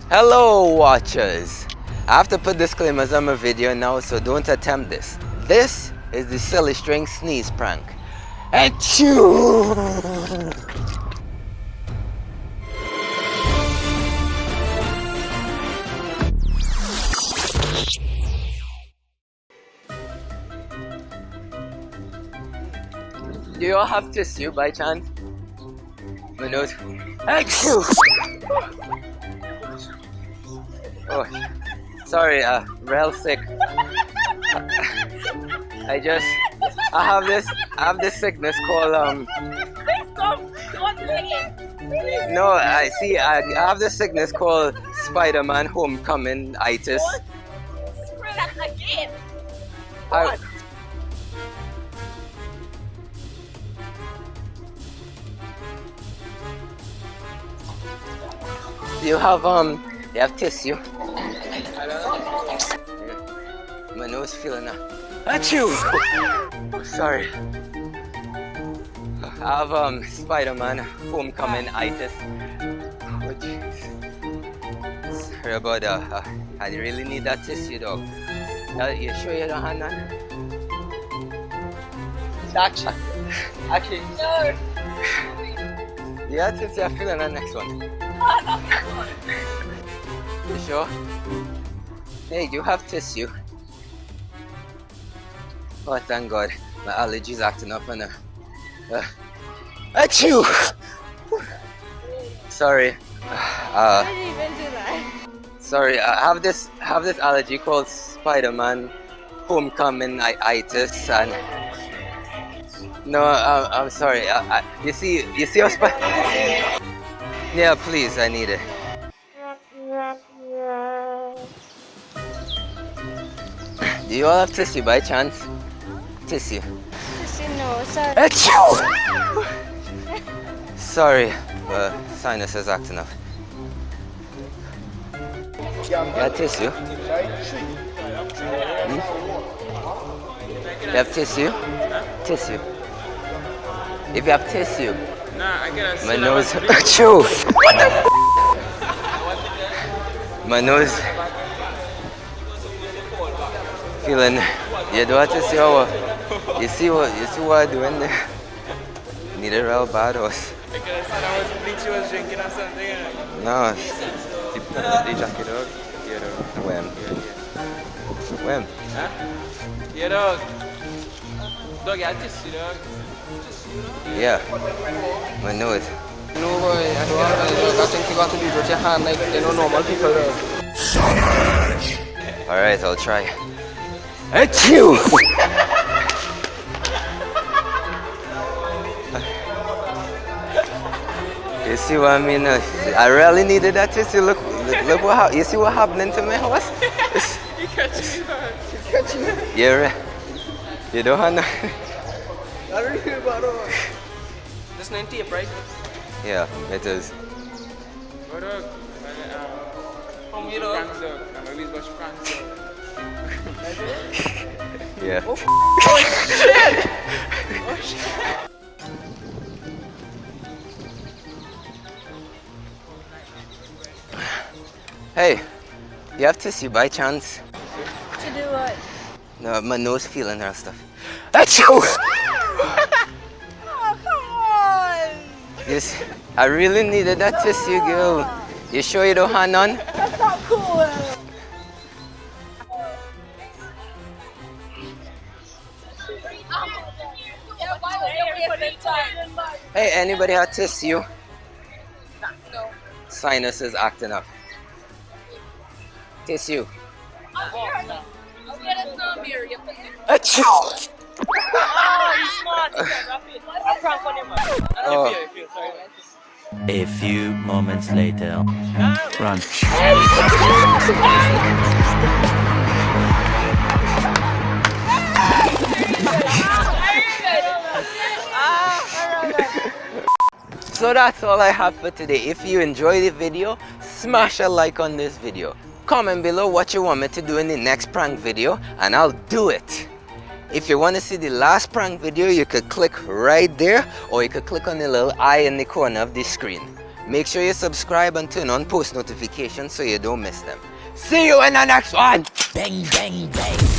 Hello watchers! I have to put disclaimers on my video now, so don't attempt this. This is the silly string sneeze prank. Achoo! Do you all have tissue by chance? My nose. Achoo! Oh, sorry, real sick. I have this sickness called No, I have this sickness called Spider-Man Homecoming-itis. Spray that again. Do you have tissue? My nose feeling that. Achoo! Oh, sorry. I have Spider-Man Homecoming-itis. Oh jeez. Sorry about that. I really need that tissue, dog. You sure you don't have none? Actually. No. Yeah, tissue. I'm feeling that next one. You sure? Hey, you have tissue. Oh, thank God. My allergies acting up and achoo! Sorry. Why did you even do that? Sorry, I have this allergy called Spider-Man Homecoming-itis, and no, I'm sorry. You see how Yeah, please, I need it. Do you all have tissue by chance? Tissue. Tissue, no, sorry. Achoo! Sorry, sinus is acting up. Yeah, tissue. You have tissue? Tissue. If you have tissue. Nah, I get my nose. Achoo! What the f? My nose. Feeling. You do have to see how. You see what I'm doing there? Need a real bad horse. I could have said I was bleach, was drinking or something. No. The jacket dog. Yeah, dog. When? When? Huh? Yeah, dog. Dog, you had tissue, dog. Yeah. My nose. No, boy. I think you got to do it with your hand like they know normal people do. Alright, I'll try. Achoo! You see what I mean? I really needed that tissue. Look what you see what happening to my horse? You catch me, man. You catch me. Yeah, you don't have no. I don't care about it. This 90 right? Yeah, it is. What dog? From you, dog. I'm always watch Frank. Yeah. Oh shit! Oh shit! Hey, you have tissue by chance? To do what? No, my nose feeling and stuff. Achoo! Oh, come on! Yes, I really needed that tissue, girl. You sure you don't have none? That's not cool. Hey, anybody have tissue? No. Sinus is acting up. Tissue. Achoo! Oh, you smart. I prank on him. Oh. A few moments later. Run. So that's all I have for today. If you enjoyed the video, smash a like on this video. Comment below what you want me to do in the next prank video and I'll do it. If you want to see the last prank video, you could click right there or you could click on the little eye in the corner of the screen. Make sure you subscribe and turn on post notifications so you don't miss them. See you in the next one. Bang, bang, bang.